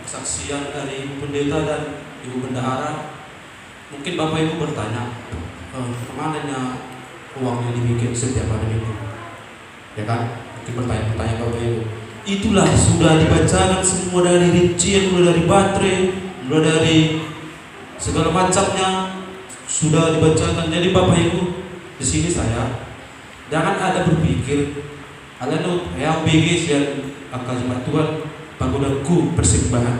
kesaksian dari Ibu Pendeta dan Ibu Bendahara. Mungkin Bapak Ibu bertanya, kemananya uang yang dibikin setiap hari Minggu? Ya kan? Mungkin bertanya Bapak Ibu. Itulah sudah dibacakan semua dari rincian, mulai dari baterai, mulai dari segala macamnya sudah dibacakan. Jadi Bapak Ibu, di sini saya jangan ada berpikir ada yang begi yang akan jemaat Tuhan pagunanku persembahan.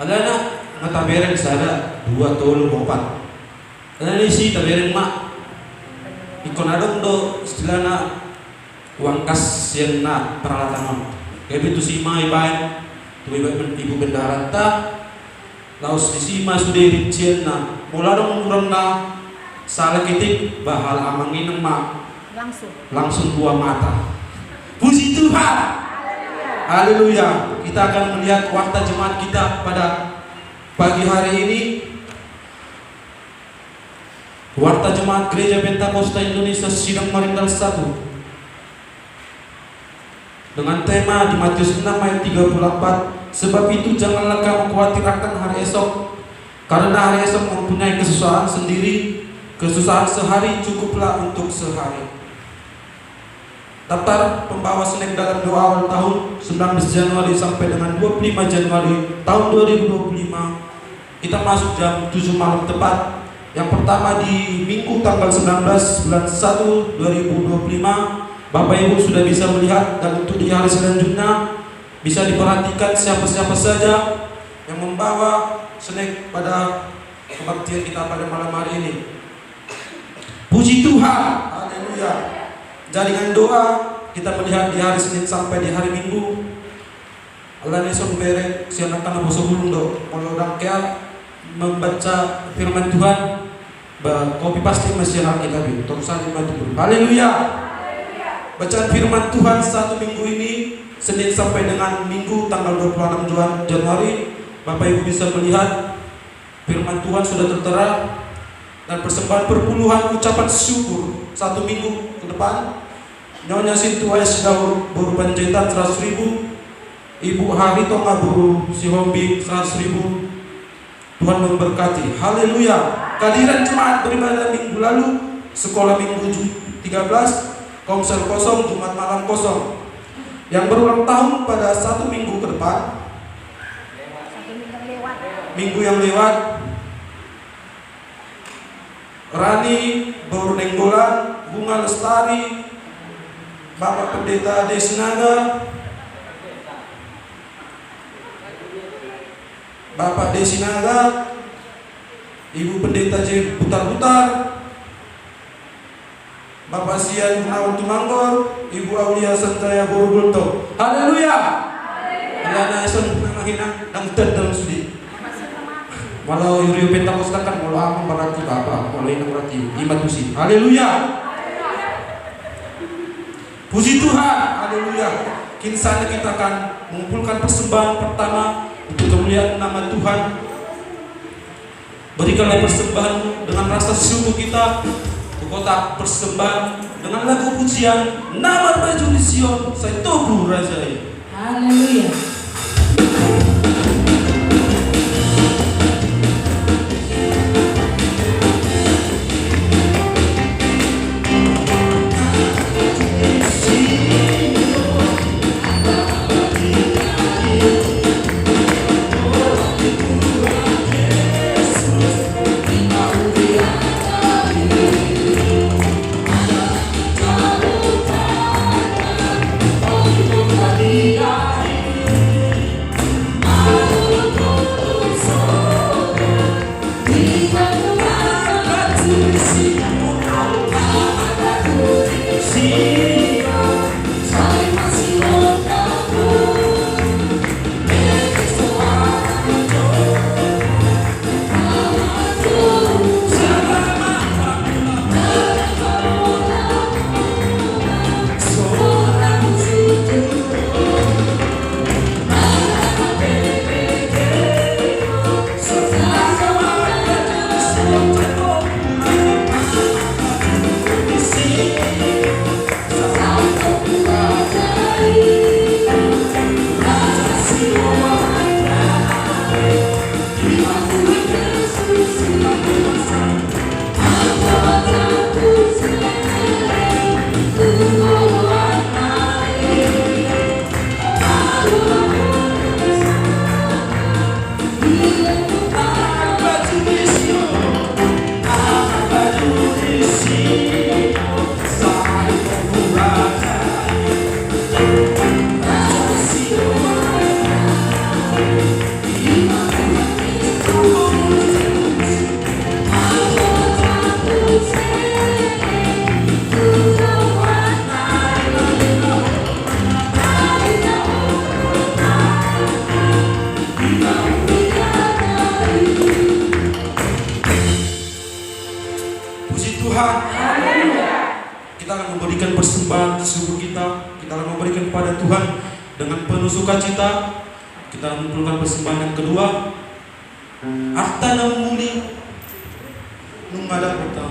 Ada anak ngetaberen saya 2 tolu 4. Ada isi taberen mak. Ikon adong do istilahna uang kas yang na peralatan. Kayak itu sima ibain, tu ibu bendahara ta. Laos di sima sudah rincian na. Mula dong kurang na salah kitik bahal amangin mak. Langsung 2 mata. Puji Tuhan. Haleluya. Kita akan melihat warta jemaat kita pada pagi hari ini. Warta jemaat Gereja Pentakosta Indonesia Sidang Maringgal 1 dengan tema di Matius 6 ayat 34. Sebab itu janganlah kamu khawatir akan hari esok, karena hari esok mempunyai kesusahan sendiri. Kesusahan sehari cukuplah untuk sehari. Daftar pembawa snack dalam doa awal tahun 19 Januari sampai dengan 25 Januari tahun 2025. Kita masuk jam 7 malam tepat. Yang pertama di Minggu tanggal 19 bulan 1 2025. Bapak Ibu sudah bisa melihat, dan untuk di hari selanjutnya bisa diperhatikan siapa-siapa saja yang membawa snack pada kebaktian kita pada malam hari ini. Puji Tuhan. Haleluya. Jaringan doa kita melihat di hari Senin sampai di hari Minggu. Allah neson berek siang akan boso bulundo. Kalau orang kaya membaca firman Tuhan, kopi pasti masih akan kita bi. Terusan itu. Haleluya. Bacaan firman Tuhan 1 minggu ini Senin sampai dengan Minggu tanggal 26 Januari. Bapak Ibu bisa melihat firman Tuhan sudah tertera dan persembahan perpuluhan ucapan syukur 1 minggu ke depan. Nyonya Sintu Ais Daur Boru Panjaitan 100.000, Ibu Hari Tonga Boru Sihombi 100.000. Tuhan memberkati. Haleluya. Kehadiran jemaat beribadah minggu lalu, sekolah minggu 13, komsel kosong, Jumat malam kosong. Yang berulang tahun pada 1 minggu ke depan, minggu yang lewat, Rani Boru Nenggolan, Bunga Lestari, Bapak Pendeta Desinaga, Bapak Desinaga, Ibu Pendeta J Putar-Putar, Bapak Sian Gunawan Tumanggor, Ibu Aulia Sanjaya Borobulto. Haleluya. Alana eson menghina dan dalam sudi. Walau Yuri Pentakosta kan walau amang berarti Bapak, walau ini berarti iman tusi. Haleluya. Puji Tuhan. Haleluya. Kini saatnya kita akan mengumpulkan persembahan pertama untuk kemuliaan nama Tuhan. Berikanlah persembahan dengan rasa syukur kita ke kotak persembahan dengan lagu pujian Nama Baju di Sion Saya Tubuh Rajai. Haleluya. Yeah. persembahan subuh kita akan memberikan kepada Tuhan dengan penuh sukacita. Kita mengumpulkan persembahan yang kedua. Arta namuli menghadap kita.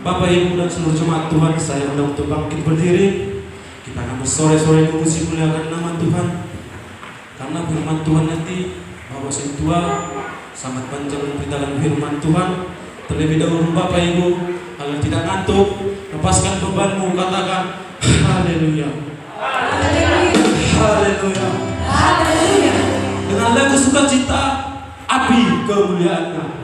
Bapak Ibu dan seluruh jemaat Tuhan, saya undang untuk bangkit berdiri. Kita akan bersore-sore memuji muliakan nama Tuhan. Karena firman Tuhan nanti Bapak Sang Tua sangat panjang memberitakan firman Tuhan. Terlebih dahulu Bapak Ibu, agar tidak ngantuk, lepaskan bebanmu, katakan haleluya. Haleluya. Haleluya. Dengan lagu sukacita, api kemuliaannya.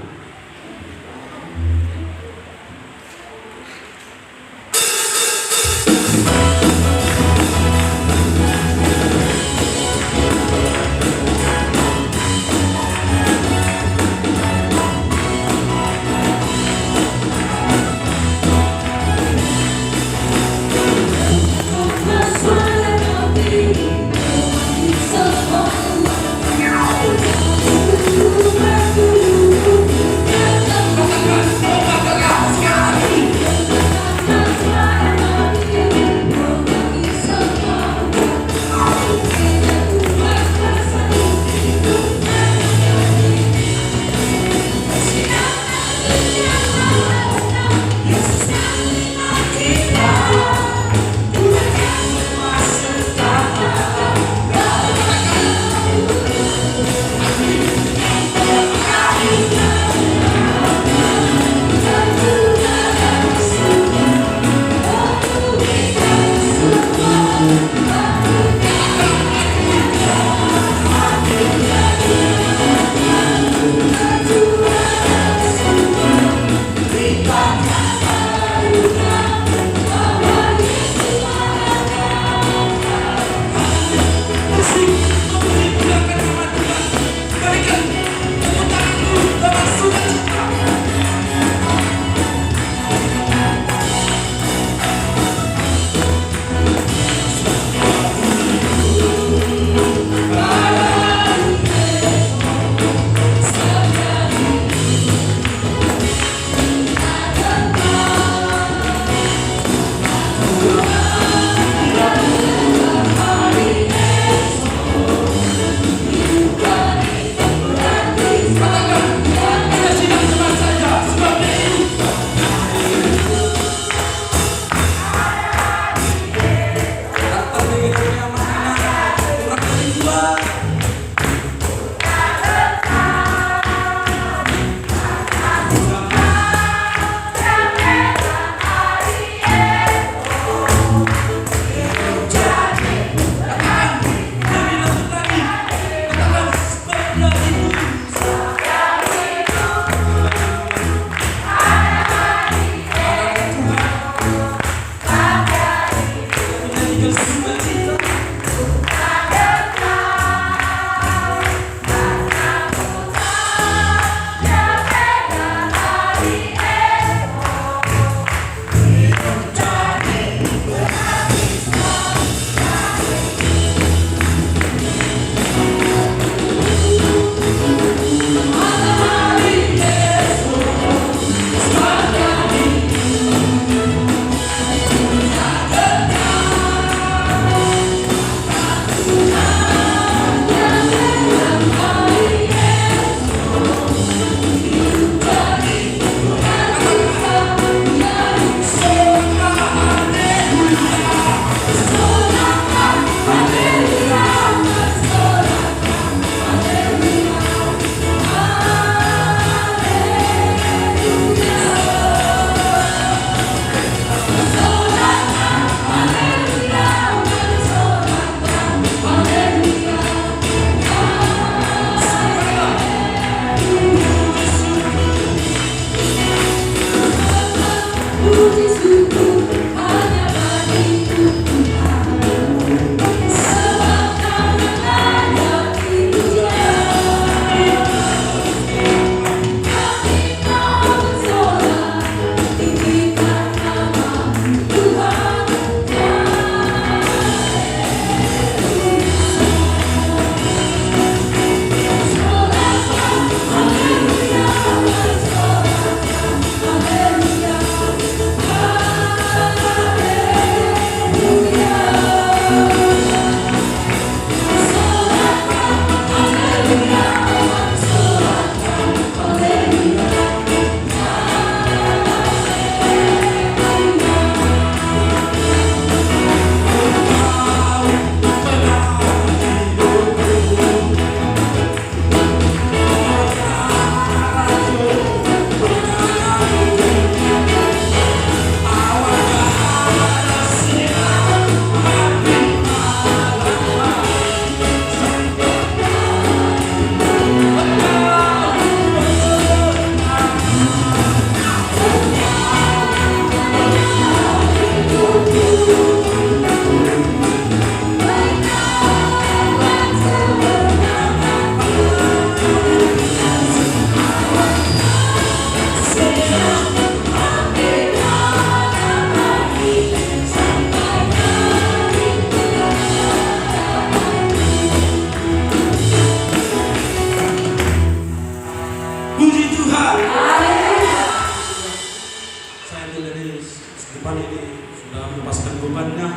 lepaskan bebannya.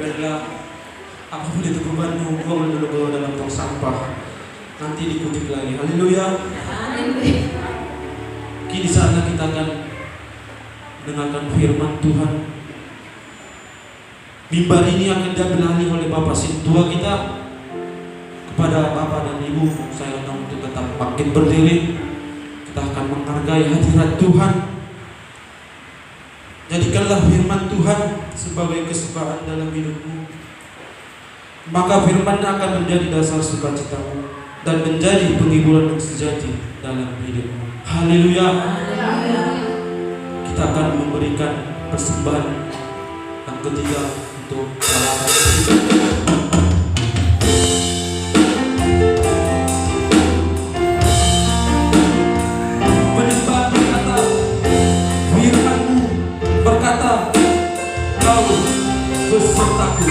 Biarlah apapun itu bebanmu, buang dulu ke dalam tong sampah. Nanti dikutip lagi. Haleluya. Kini saatnya kita akan mendengarkan firman Tuhan. Mimbar ini akan diambil alih oleh Bapak Sintua kita. Kepada Bapak dan Ibu, saya undang untuk tetap bangkit berdiri. Kita akan menghargai hadirat Tuhan. Jadikanlah firman Tuhan sebagai kesukaan dalam hidupmu. Maka firman akan menjadi dasar sukacitamu dan menjadi penghiburan yang sejati dalam hidupmu. Haleluya. Kita akan memberikan persembahan yang ketiga untuk alat besertaku.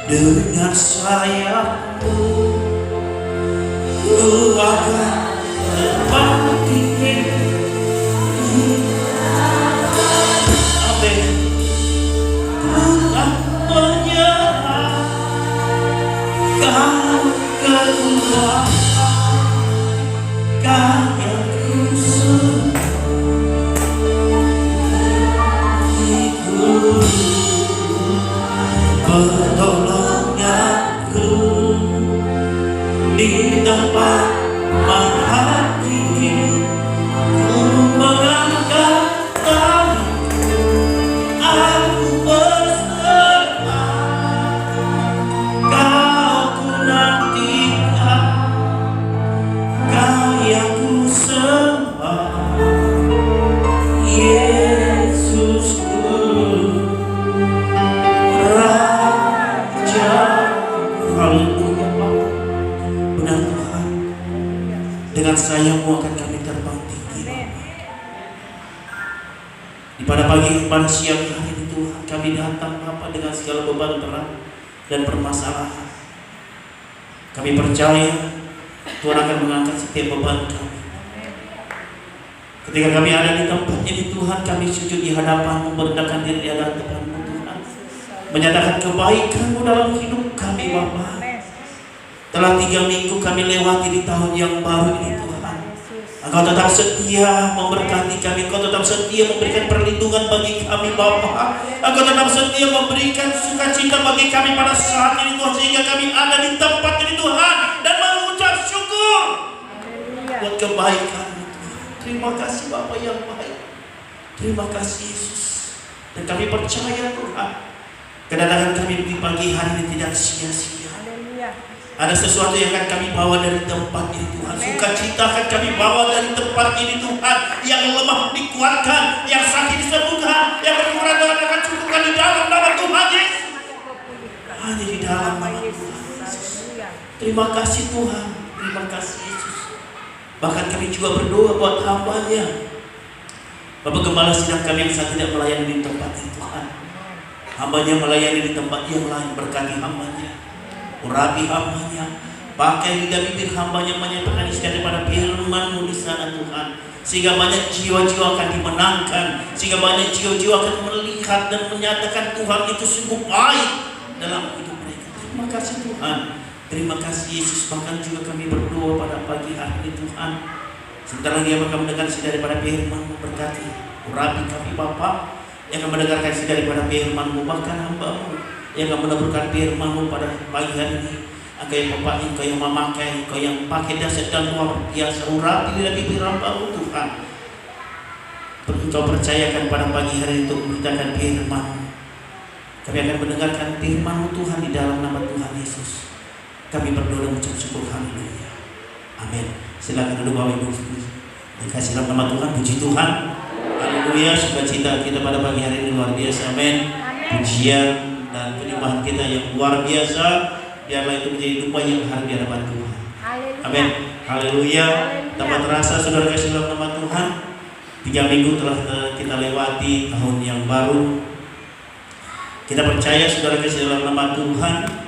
Dengan sayapmu ku akan terbang tinggi. Amin. Ku tak menyerah, kau kekuatan, kau yang ku di tempat hati ku mengangkat tanganku, aku berserah, kau ku nantikan, kau yang ku sembah, Yesusku Raja. Haleluya Bapa. Benar Tuhan, dengan sayang-Mu akan kami terbang tinggi Bapa. Di pada siang hari ini Tuhan, kami datang Bapa dengan segala beban berat dan permasalahan. Kami percaya Tuhan akan mengangkat setiap beban kami. Ketika kami ada di tempat ini Tuhan, kami sujud di hadapan-Mu, merendahkan diri di hadapan-Mu Tuhan, menyatakan kebaikan-Mu dalam hidup kami Bapa. Telah 3 minggu kami lewati di tahun yang baru ini Tuhan. Engkau tetap setia memberkati kami, Engkau tetap setia memberikan perlindungan bagi kami Bapa. Engkau tetap setia memberikan sukacita bagi kami pada saat ini Tuhan, sehingga kami ada di tempat ini Tuhan dan mengucap syukur buat kebaikan-Mu Tuhan. Terima kasih Bapa yang baik. Terima kasih Yesus. Dan kami percaya Tuhan, kedatangan kami di pagi hari ini tidak sia-sia. Ada sesuatu yang akan kami bawa dari tempat ini Tuhan. Sukacita akan kami bawa dari tempat ini Tuhan. Yang lemah dikuatkan, yang sakit disembuhkan, yang berkurang Tuhan akan cukupkan di dalam nama Tuhan Yesus. Hanya di dalam nama Tuhan Yesus. Terima kasih Tuhan. Terima kasih Yesus. Bahkan kami juga berdoa buat hamba-Nya, Bapak Gembala Sidang kami yang saat tidak melayani di tempat ini Tuhan. Hamba-Nya melayani di tempat yang lain, berkati hamba-Nya, urapi hamba-Nya, pakai lidah bibir hamba-Nya menyampaikan isi daripada firman-Mu di sana Tuhan, sehingga banyak jiwa-jiwa akan dimenangkan, sehingga banyak jiwa-jiwa akan melihat dan menyatakan Tuhan itu sungguh baik dalam hidup mereka. Terima kasih Tuhan. Terima kasih Yesus. Bahkan juga kami berdoa pada pagi hari ini Tuhan, sebentar lagi akan mendengar isi daripada firman-Mu, berkati urapi kami Bapa yang akan mendengarkan isi daripada firman-Mu, bahkan hamba-Mu yang akan meneburkan firman-Mu pada pagi hari ini. Engkau yang Bapa, Engkau yang memakai, Engkau yang pakai dasar dan luar biasa, urapi lidah bibir hamba-Mu Tuhan. Engkau percayakan pada pagi hari ini untuk memberitakan firman-Mu. Kami akan mendengarkan firman-Mu Tuhan di dalam nama Tuhan Yesus. Kami berdoa dan mengucap syukur. Haleluya. Amin. Silakan duduk Bapak Ibu. Dikasih dalam nama Tuhan, puji Tuhan. Haleluya. Sukacita kita pada pagi hari ini luar biasa. Amin. Pujian dan penyembahan kita yang luar biasa, biarlah itu menjadi dupa yang harus di hadapan Tuhan. Amin. Haleluya. Tanpa terasa saudara kasih dalam nama Tuhan, 3 minggu telah kita lewati tahun yang baru. Kita percaya saudara kasih dalam nama Tuhan,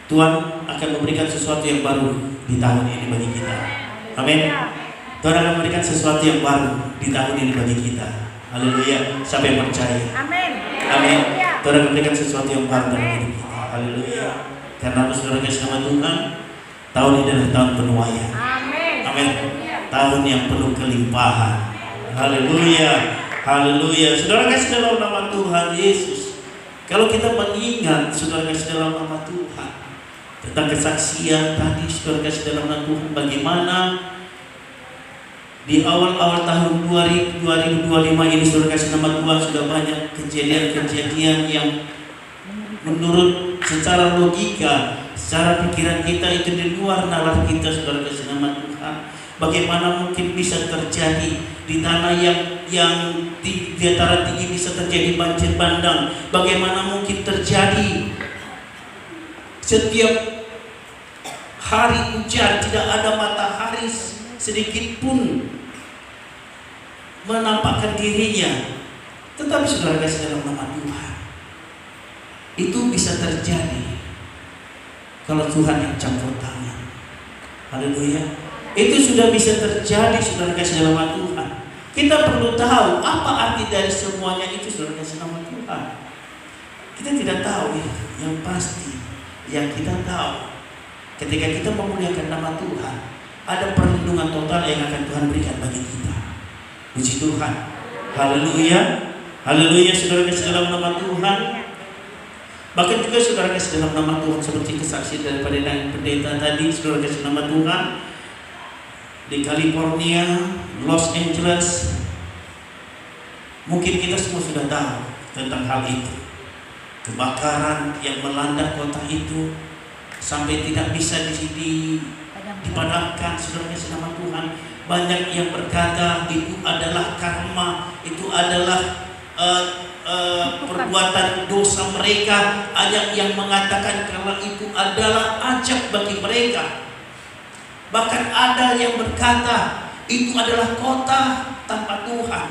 Tuhan akan memberikan sesuatu yang baru di tahun ini bagi kita. Amin. Tuhan akan memberikan sesuatu yang baru di tahun ini bagi kita. Haleluya. Siapa yang percaya? Amin. Amin. Tuhan akan memberikan sesuatu yang baru dalam hidup kita. Haleluya. Karena saudara kasih nama Tuhan, tahun ini adalah tahun penuaian. Amin. Amin. Tahun yang penuh kelimpahan. Haleluya. Haleluya. Saudara kasih dalam nama Tuhan Yesus. Kalau kita mengingat saudara kasih dalam nama Tuhan tentang kesaksian tadi, saudara kasih dalam nama Tuhan, bagaimana di awal-awal tahun 2025 ini saudara kasih nama Tuhan sudah banyak kejadian-kejadian yang menurut secara logika, secara pikiran kita itu di luar nalar kita saudara kasih nama Tuhan. Bagaimana mungkin bisa terjadi di tanah yang di dataran tinggi bisa terjadi banjir bandang? Bagaimana mungkin terjadi setiap hari hujan, tidak ada matahari sedikit pun menampakkan dirinya? Tetapi saudara kasih dalam nama Tuhan, itu bisa terjadi kalau Tuhan yang campur tangan. Haleluya. Itu sudah bisa terjadi saudara kasih dalam nama Tuhan. Kita perlu tahu apa arti dari semuanya itu saudara kasih nama Tuhan. Kita tidak tahu ya. Yang pasti yang kita tahu, ketika kita memuliakan nama Tuhan, ada perlindungan total yang akan Tuhan berikan bagi kita. Puji Tuhan. Haleluya. Haleluya saudara kasih dalam nama Tuhan. Bahkan juga saudara kasih dalam nama Tuhan, seperti kesaksian daripada pendeta tadi, saudara kasih nama Tuhan, di California, Los Angeles, mungkin kita semua sudah tahu tentang hal itu. Kebakaran yang melanda kota itu sampai tidak bisa dipadamkan, saudara kasih nama Tuhan. Banyak yang berkata itu adalah karma, itu adalah perbuatan dosa mereka. Ada yang mengatakan kalau itu adalah ajab bagi mereka. Bahkan ada yang berkata itu adalah kota tanpa Tuhan.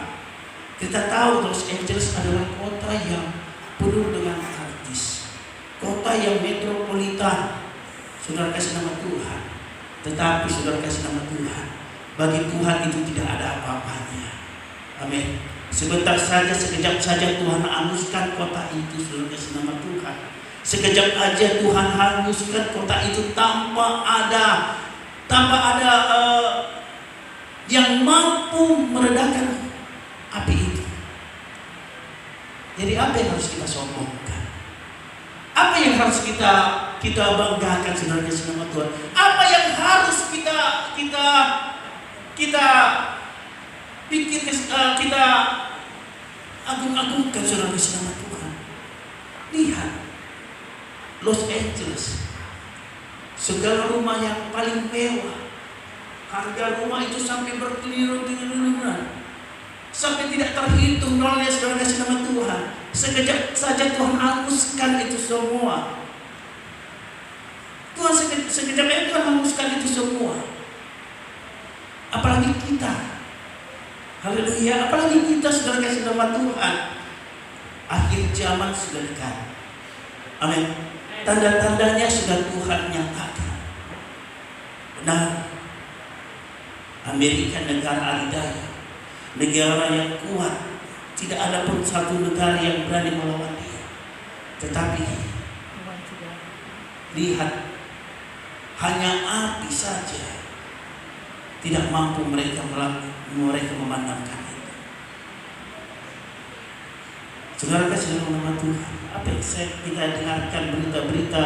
Kita tahu Los Angeles adalah kota yang penuh dengan artis, kota yang metropolitan. Saudara kasih nama Tuhan. Tetapi saudara kasih nama Tuhan, bagi Tuhan itu tidak ada apa-apanya. Amin. Sebentar saja, sekejap saja Tuhan hanguskan kota itu, saudara kasih nama Tuhan. Sekejap aja Tuhan hanguskan kota itu tanpa ada yang mampu meredakan api itu. Jadi apa yang harus kita sombongkan? Apa yang harus kita banggakan, saudara kasih nama Tuhan? Apa yang harus kita pikir, kita agung-agungkan, saudara kasih nama Tuhan? Lihat Los Angeles, segala rumah yang paling mewah, harga rumah itu sampai bertriliun-triliunan, sampai tidak terhitung oleh saudara kasih nama Tuhan. Sekejap saja Tuhan hanguskan itu semua. Tuhan sekejap saja Tuhan hanguskan itu semua. Apalagi kita, haleluya, apalagi kita, saudara kasih nama Tuhan. Akhir zaman sudah dekat. Amin. Tanda-tandanya sudah Tuhan nyatakan. Benar, Amerika negara adidaya, negara yang kuat, tidak ada pun satu negara yang berani melawan dia. Tetapi lihat, hanya api saja tidak mampu mereka memandangkan itu. Saudara kasih dalam nama Tuhan, apa yang kita dengarkan berita-berita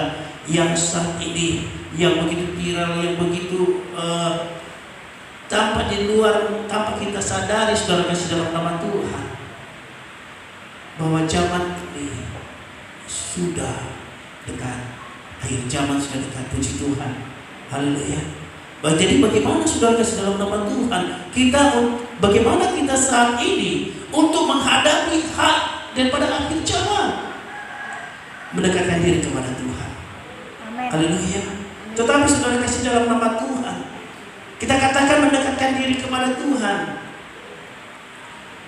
yang saat ini, yang begitu viral, yang begitu tanpa di luar, tanpa kita sadari, saudara kasih dalam nama Tuhan, bahwa zaman ini sudah dekat, akhir zaman sudah dekat. Puji Tuhan, haleluya. Jadi bagaimana saudara kasih dalam nama Tuhan, bagaimana kita saat ini untuk menghadapi hak daripada akhir zaman, mendekatkan diri kepada Tuhan. Haleluya. Tetapi saudara kasih dalam nama Tuhan, kita katakan mendekatkan diri kepada Tuhan.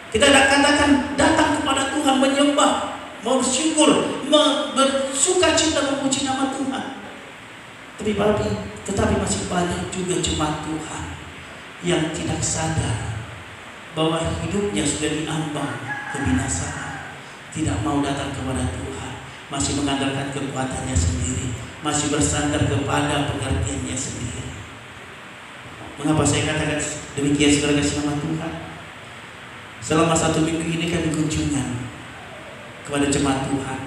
Kita katakan datang kepada Tuhan, menyembah, bersyukur, bersuka cita, memuji nama Tuhan. Tetapi masih banyak juga jemaat Tuhan yang tidak sadar bahwa hidupnya sudah diambang kebinasaan, tidak mau datang kepada Tuhan, masih mengandalkan kekuatannya sendiri, masih bersandar kepada pengertiannya sendiri. Mengapa saya katakan demikian, saudara kasih nama Tuhan? Selama 1 minggu ini kami kunjungan kepada jemaat Tuhan.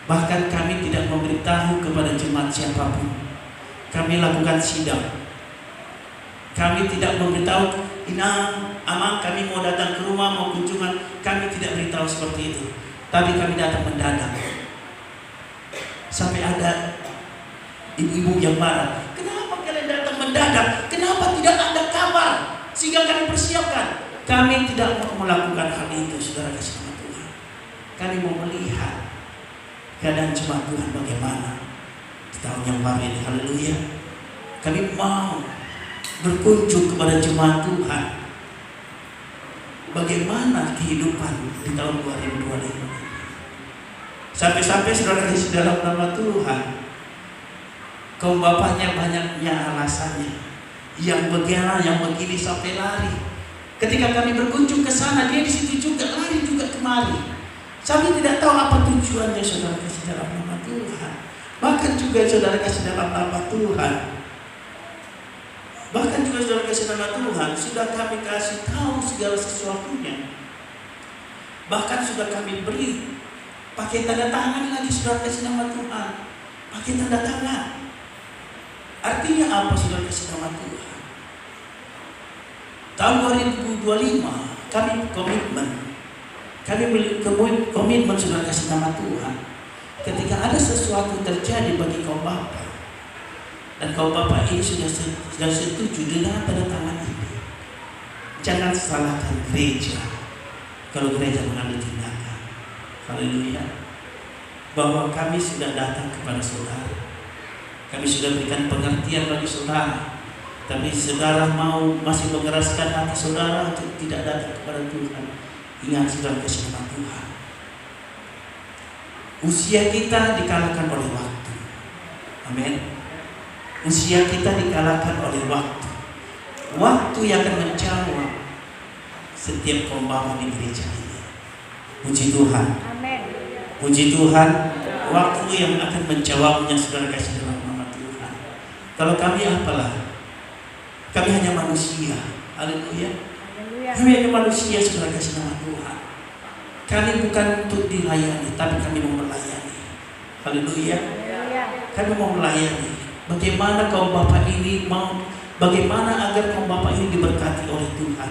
Bahkan kami tidak memberitahu kepada jemaat siapapun. Kami lakukan sidang. Kami tidak memberitahu, Amang kami mau datang ke rumah, mau kunjungan. Kami tidak beritahu seperti itu. Tapi kami datang mendadak. Sampai ada ibu-ibu yang marah. Kenapa kalian datang mendadak? Kenapa tidak ada kabar sehingga kami persiapkan? Kami tidak mau melakukan hal itu, saudara kasih nama Tuhan. Kami mau melihat keadaan jemaat Tuhan bagaimana di tahun yang baru ini. Haleluya. Kami mau berkunjung kepada jemaat Tuhan, bagaimana kehidupan di tahun 2025 ini. Sampai-sampai saudara kasih dalam nama Tuhan, kaum bapaknya banyaknya alasannya, yang begini sampai lari. Ketika kami berkunjung ke sana, dia di situ juga, lari juga kemari. Kami tidak tahu apa tujuannya, saudara kasih dalam nama Tuhan. Bahkan juga saudara kasih dalam nama Tuhan, bahkan juga saudara kasih nama Tuhan, sudah kami kasih tahu segala sesuatunya. Bahkan sudah kami beri pakai tanda tangan lagi, saudara kasih nama Tuhan, pakai tanda tangan. Artinya apa, saudara kasih nama Tuhan? Tahun 2025 kami komitmen saudara kasih nama Tuhan. Ketika ada sesuatu terjadi bagi kaum bapak, dan kaum bapak ini sudah setuju dengan tanda tangan ini, jangan salahkan gereja kalau gereja mengambil tindakan. Haleluya. Bahwa kami sudah datang kepada saudara. Kami sudah berikan pengertian bagi saudara. Tapi saudara masih mengeraskan hati saudara untuk tidak datang kepada Tuhan. Ingat, saudara kasih nama Tuhan. Usia kita dikalahkan oleh waktu. Amin. Usia kita dikalahkan oleh waktu. Waktu yang akan menjawab setiap khotbah di gereja ini. Puji Tuhan. Amin. Puji Tuhan. Waktu yang akan menjawabnya, saudara kasih dalam nama Tuhan. Kalau kami apalah? Kami hanya manusia. Haleluya. Kami hanya manusia, saudara kasih nama Tuhan. Kami bukan untuk dilayani, tapi kami mau melayani. Haleluya. Kami mau melayani. Bagaimana kaum bapak ini bagaimana agar kaum bapak ini diberkati oleh Tuhan?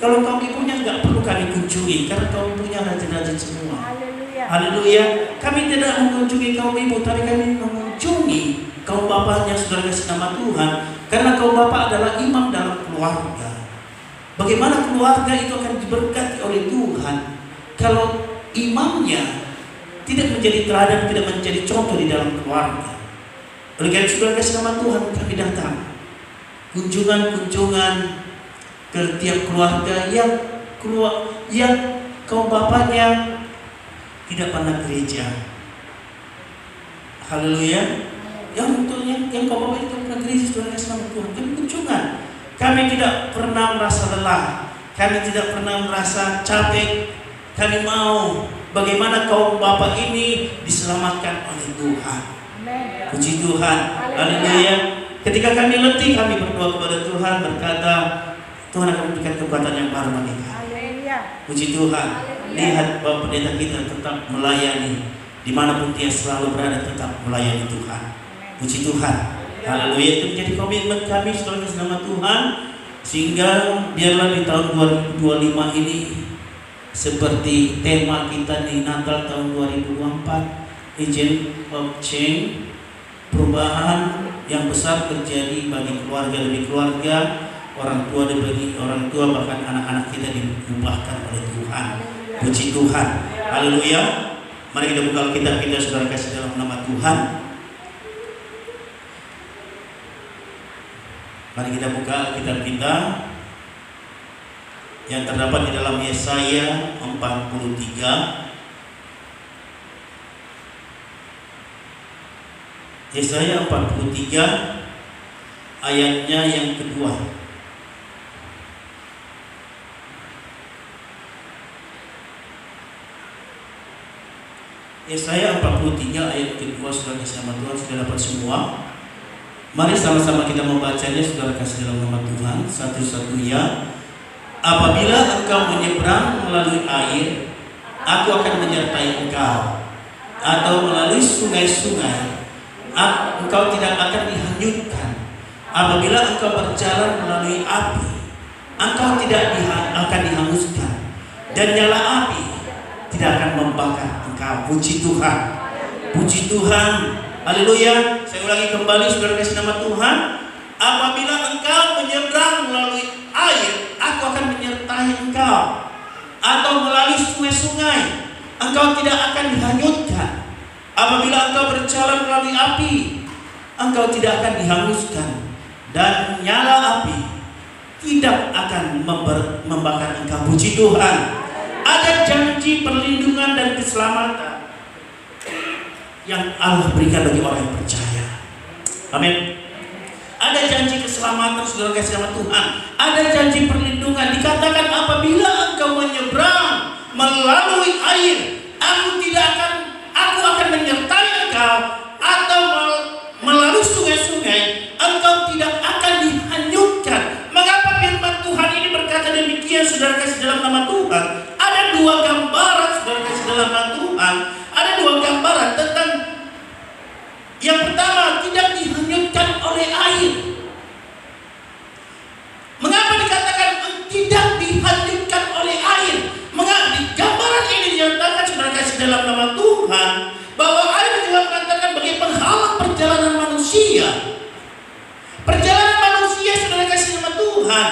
Kalau kaum ibunya nggak perlu kami kunjungi, karena kaum ibunya rajin-rajin semua. Haleluya. Kami tidak mengunjungi kaum ibu, tapi kami mengunjungi kaum bapaknya, saudara kasih nama Tuhan. Karena kaum bapak adalah imam dalam keluarga. Bagaimana keluarga itu akan diberkati oleh Tuhan kalau imamnya tidak menjadi teladan, tidak menjadi contoh di dalam keluarga. Oleh karena itu, saudara kasih nama Tuhan, kami datang kunjungan ke tiap keluarga yang kaum bapaknya tidak pernah gereja. Haleluya. Yang kaum bapak itu pernah gereja, saudara kasih nama Tuhan. Kami kunjungan. Kami tidak pernah merasa lelah. Kami tidak pernah merasa capek. Kami mau bagaimana kaum bapak ini diselamatkan oleh Tuhan. Puji Tuhan. Haleluya. Ketika kami letih, kami berdoa kepada Tuhan, berkata, Tuhan akan memberikan kekuatan yang baru bagi kami. Puji Tuhan. Lihat bahwa pendeta kita tetap melayani, dimanapun dia selalu berada, tetap melayani Tuhan. Puji Tuhan. Haleluya. Itu menjadi komitmen kami, saudara kasih nama Tuhan, sehingga biarlah di tahun 2025 ini seperti tema kita di Natal tahun 2024, Agent of Change, perubahan yang besar terjadi bagi keluarga demi keluarga, orang tua demi orang tua, bahkan anak-anak kita diubahkan oleh Tuhan. Puji Tuhan. Haleluya. Mari kita buka Alkitab kita, saudara kasih dalam nama Tuhan. Mari kita buka Alkitab kita yang terdapat di dalam Yesaya 43. Yesaya 43 ayatnya yang kedua. Yesaya 43 ayat kedua, saudara kasih nama Tuhan, sudah dapat semua. Mari sama-sama kita membacanya, saudara kasih dalam nama Tuhan. Satu-satu ya. Apabila engkau menyeberang melalui air, aku akan menyertai engkau. Atau melalui sungai-sungai, engkau tidak akan dihanyutkan. Apabila engkau berjalan melalui api, engkau tidak akan dihanguskan, dan nyala api tidak akan membakar engkau. Puji Tuhan. Puji Tuhan. Haleluya. Saya ulangi kembali, saudara kasih nama Tuhan. Apabila engkau menyeberang melalui air, aku akan menyertai engkau. Atau melalui sungai-sungai, engkau tidak akan dihanyutkan. Apabila engkau berjalan melalui api, engkau tidak akan dihanguskan, dan nyala api tidak akan membakar engkau. Puji Tuhan. Ada janji perlindungan dan keselamatan yang Allah berikan bagi orang yang percaya. Amin. Ada janji keselamatan, saudara kasih nama Tuhan. Ada janji perlindungan. Dikatakan apabila engkau menyeberang melalui air, aku akan menyertai engkau. Atau melalui sungai-sungai, engkau tidak akan dihanyutkan. Mengapa firman Tuhan ini berkata demikian, saudara kasih dalam nama Tuhan? Ada dua gambaran, saudara kasih dalam nama Tuhan. Ada dua gambaran tentang yang pertama, tidak dihanyutkan oleh air. Mengapa dikatakan tidak dihanyutkan oleh air? Mengapa di gambaran ini dinyatakan, saudara kasih dalam nama Tuhan, bahwa air juga mengatakan bagi penghalang perjalanan manusia. Perjalanan manusia, saudara kasih nama Tuhan.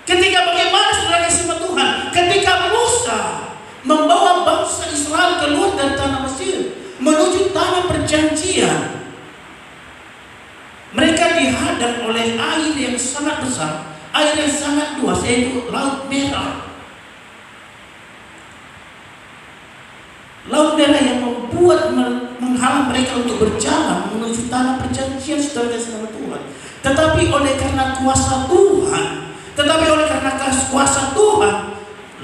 Ketika bagaimana, saudara kasih nama Tuhan? Ketika Musa membawa bangsa Israel keluar dari tanah Mesir menuju tanah perjanjian. Mereka dihadap oleh air yang sangat besar, air yang sangat luas, yaitu Laut Merah. Laut Merah yang membuat menghalang mereka untuk berjalan menuju tanah perjanjian, saudara kasih Tuhan. Tetapi oleh karena kuasa Tuhan,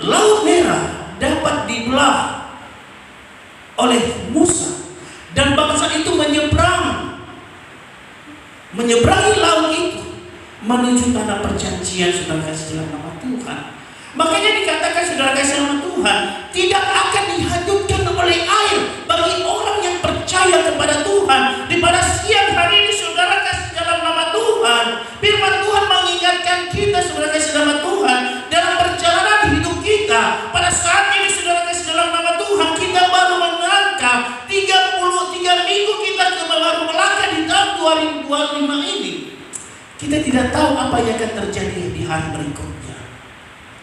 Laut Merah dapat dibelah oleh Musa, dan bangsa itu menyeberangi laut itu menuju tanah perjanjian, saudara kasih dalam nama Tuhan. Makanya dikatakan, saudara kasih dalam nama Tuhan, tidak akan dihanyutkan oleh air bagi orang yang percaya kepada Tuhan. Di pada siang hari ini, saudara kasih dalam nama Tuhan, firman Tuhan mengingatkan kita, saudara kasih dalam nama Tuhan, dalam perjalanan hidup kita. Pada saat ini, saudara kasih dalam nama Tuhan, kita baru melangkah 33 minggu kita baru melangkah di tahun 2025 ini. Kita tidak tahu apa yang akan terjadi di hari berikutnya.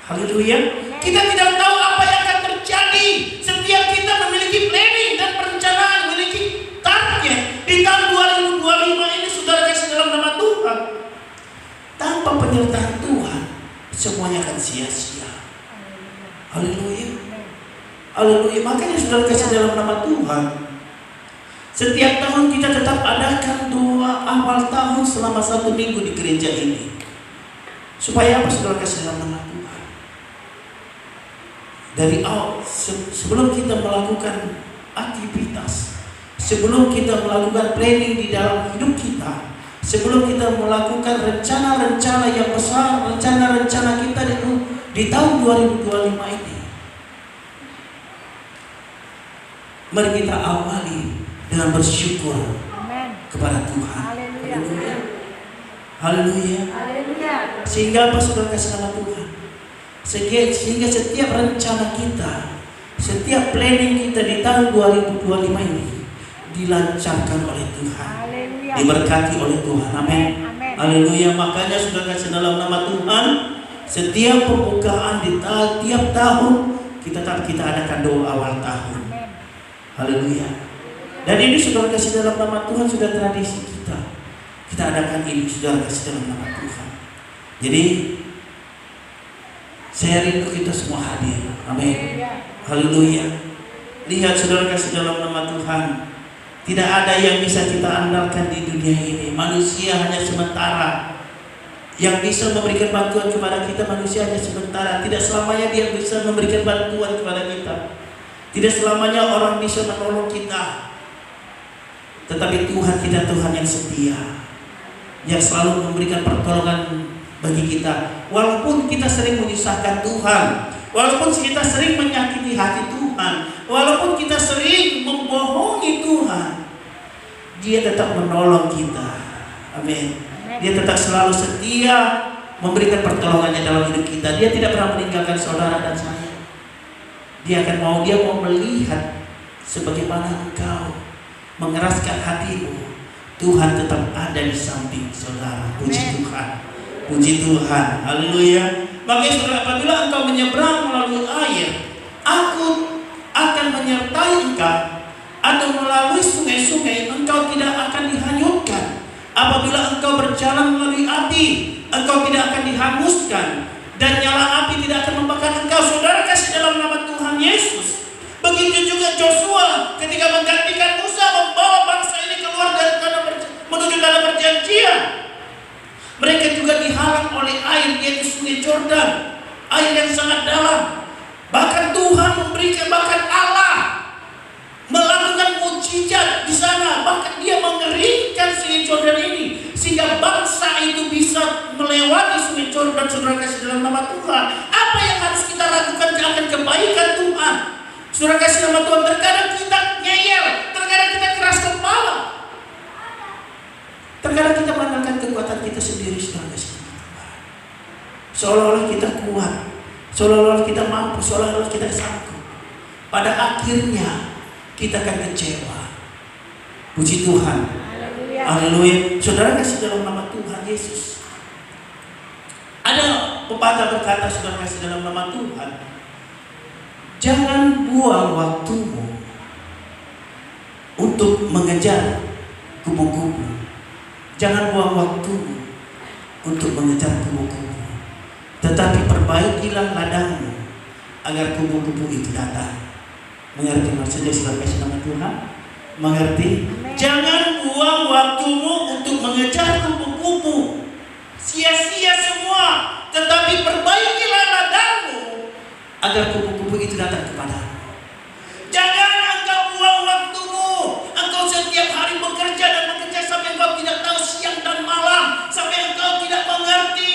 Haleluya. Kita tidak tahu apa yang akan terjadi. Setiap kita memiliki planning dan perencanaan, memiliki target di tahun 2025 ini, saudara kasih dalam nama Tuhan. Tanpa penyertaan Tuhan, semuanya akan sia-sia. Haleluya. Haleluya. Makanya saudara kasih dalam nama Tuhan, setiap tahun kita tetap adakan doa awal tahun selama 1 minggu di gereja ini. Supaya apa, saudara kasih dalam nama Tuhan? Dari awal, sebelum kita melakukan aktivitas, sebelum kita melakukan planning di dalam hidup kita, sebelum kita melakukan rencana-rencana yang besar, rencana-rencana kita di tahun 2025 ini, mari kita awali dengan bersyukur kepada Tuhan. Haleluya. Haleluya. Sehingga apa, saudara kasih nama Tuhan? Sehingga setiap rencana kita, setiap planning kita di tahun 2025 ini dilancarkan oleh Tuhan, diberkati oleh Tuhan. Amin. Haleluya. Makanya saudara kasih dalam nama Tuhan, setiap pembukaan di tiap tahun kita adakan doa awal tahun. Haleluya. Dan ini saudara kasih dalam nama Tuhan sudah tradisi kita. Kita adakan ini, saudara kasih dalam nama Tuhan. Jadi saya rindu kita semua hadir. Amin. Haleluya. Lihat saudara kasih dalam nama Tuhan, tidak ada yang bisa kita andalkan di dunia ini. Manusia hanya sementara. Yang bisa memberikan bantuan kepada kita, manusia hanya sementara. Tidak selamanya dia bisa memberikan bantuan kepada kita. Tidak selamanya orang bisa menolong kita. Tetapi Tuhan kita Tuhan yang setia, yang selalu memberikan pertolongan bagi kita. Walaupun kita sering menyusahkan Tuhan, walaupun kita sering menyakiti hati Tuhan, walaupun kita sering membohongi Tuhan, Dia tetap menolong kita. Amin. Dia tetap selalu setia memberikan pertolongannya dalam hidup kita. Dia tidak pernah meninggalkan saudara dan saya. Dia mau melihat sebagaimana engkau mengeraskan hatimu. Tuhan tetap ada di samping saudara. Puji Tuhan. Puji Tuhan. Haleluya. Makanya saudara, apabila engkau menyeberang melalui air, aku akan menyertai engkau. Atau melalui sungai-sungai, engkau tidak akan dihanyutkan. Apabila engkau berjalan melalui api, engkau tidak akan dihanguskan. Dan nyala api tidak akan membakar engkau. Saudara kasih dalam nama Tuhan Yesus. Begitu juga Joshua ketika menggantikan Musa membawa bangsa ini keluar dari menuju tanah perjanjian. Mereka juga dihalang oleh air, yaitu sungai Jordan, air yang sangat dalam. Bahkan Tuhan memberikan, bahkan Allah melakukan mujizat di sana. Bahkan Dia mengeringkan sungai Jordan ini sehingga bangsa itu bisa melewati sungai Jordan. Saudara kasih dalam nama Tuhan. Apa yang harus kita lakukan akan kebaikan Tuhan? Saudara kasih nama Tuhan. Terkadang kita ngeyel, terkadang kita keras kepala, terkadang kita mengandalkan kekuatan kita sendiri. Saudara kasih nama Tuhan. Seolah-olah kita kuat, seolah-olah kita mampu, seolah-olah kita sanggup. Pada akhirnya kita akan kecewa. Puji Tuhan. Haleluya. Saudara kasih dalam nama Tuhan Yesus. Ada pepatah berkata, saudara kasih dalam nama Tuhan, Jangan buang waktumu untuk mengejar kupu-kupu. Jangan buang waktumu untuk mengejar kupu-kupu. Tetapi perbaikilah ladangmu agar kupu-kupu itu datang. Mengerti maksudnya saudara kasih nama Tuhan? Mengerti? Jangan buang waktumu untuk mengejar kupu-kupu. Sia-sia semua. Tetapi perbaikilah ladangmu agar kupu-kupu itu datang kepadamu. Jangan engkau buang waktumu. Engkau setiap hari bekerja dan bekerja sampai engkau tidak tahu siang dan malam, sampai engkau tidak mengerti.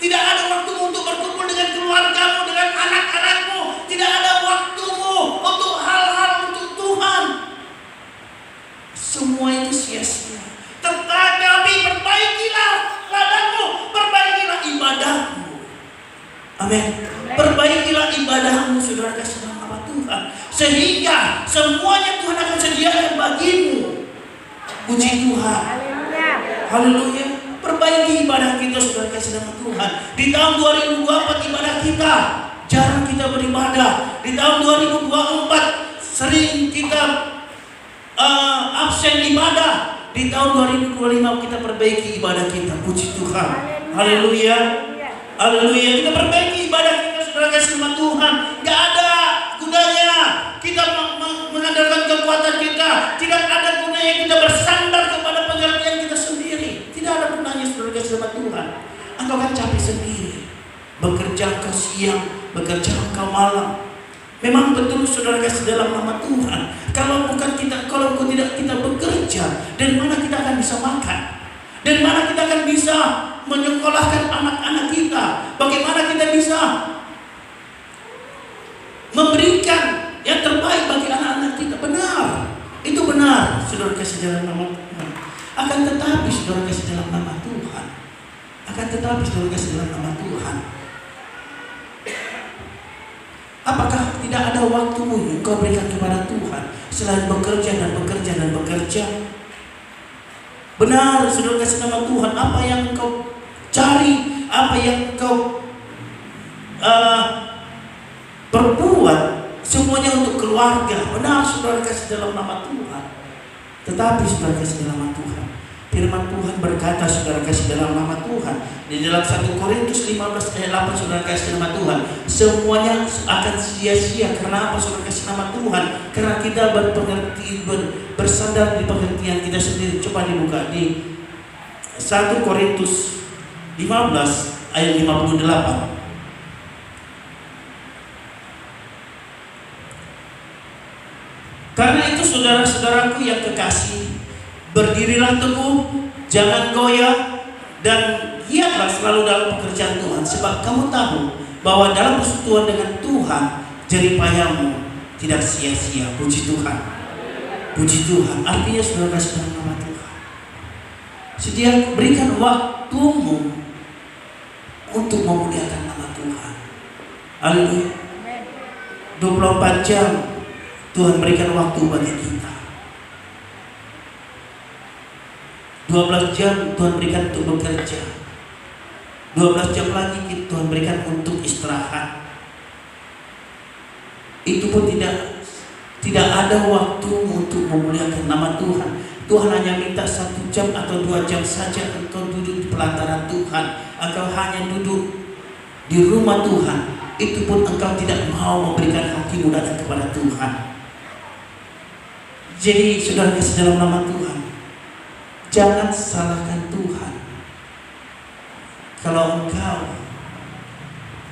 Tidak ada waktumu untuk berkumpul dengan keluargamu, dengan anak-anakmu. Tidak ada waktumu untuk hal-hal untuk Tuhan. Semua itu sia-sia. Tetapi perbaikilah ladangmu, perbaikilah ibadahmu. Amin. Perbaikilah ibadahmu, saudara kasih nama Tuhan, sehingga semuanya Tuhan akan sediakan bagimu. Puji Tuhan. Haleluya. Perbaiki ibadah kita, saudara kasih nama Tuhan. Di tahun 2024 ibadah kita jarang kita beribadah. Di tahun 2024 sering kita absen ibadah. Di tahun 2025 kita perbaiki ibadah kita. Puji Tuhan. Haleluya. Haleluya. Kita perbaiki ibadah kita, saudara kasih nama Tuhan. Gak ada gunanya kita mengandalkan kekuatan kita. Tidak ada gunanya kita bersandar kepada pengertian kita sendiri. Tidak ada gunanya, saudara kasih nama Tuhan. Engkau kan capek sendiri. Bekerja engkau siang, bekerja engkau malam. Memang betul, saudara kasih dalam nama Tuhan. Kalau tidak kita bekerja, dari mana kita akan bisa makan? Dari mana kita akan bisa menyekolahkan anak-anak kita? Bagaimana kita bisa memberikan yang terbaik bagi anak-anak kita? Benar, itu benar, saudara kasih dalam nama Tuhan. Akan tetapi, saudara kasih dalam nama Tuhan. Akan tetapi, saudara kasih dalam nama Tuhan. Apakah tidak ada waktumu yang kau berikan kepada Tuhan selain bekerja dan bekerja dan bekerja? Benar, saudara kasih nama Tuhan. Apa yang kau cari, apa yang kau perbuat, semuanya untuk keluarga. Benar, saudara kasih dalam nama Tuhan. Tetapi, saudara kasih dalam nama Tuhan, firman Tuhan berkata, saudara kasih dalam nama Tuhan, di dalam 1 Korintus 15 ayat 8, saudara kasih nama Tuhan, semuanya akan sia-sia. Karena apa, saudara kasih nama Tuhan? Karena kita bersandar di pengertian kita sendiri. Coba dibuka di 1 Korintus 15 ayat 58. Karena itu, saudara-saudaraku yang kekasih, berdirilah teguh, jangan goyah, dan giatlah selalu dalam pekerjaan Tuhan. Sebab kamu tahu bahwa dalam persekutuan dengan Tuhan, jerih payahmu tidak sia-sia. Puji Tuhan. Puji Tuhan. Artinya, saudara kasih dalam nama Tuhan, sedia berikan waktumu untuk memuliakan nama Tuhan. Haleluya. 24 jam Tuhan berikan waktu bagi kita. 12 jam Tuhan berikan untuk bekerja. 12 jam lagi Tuhan berikan untuk istirahat. Itu pun tidak ada waktu untuk memuliakan nama Tuhan. Tuhan hanya minta 1 jam atau 2 jam saja engkau duduk di pelataran Tuhan. Engkau hanya duduk di rumah Tuhan. Itu pun engkau tidak mau memberikan hatimu datang kepada Tuhan. Jadi, saudara kasih dalam nama Tuhan, jangan salahkan Tuhan. Kalau engkau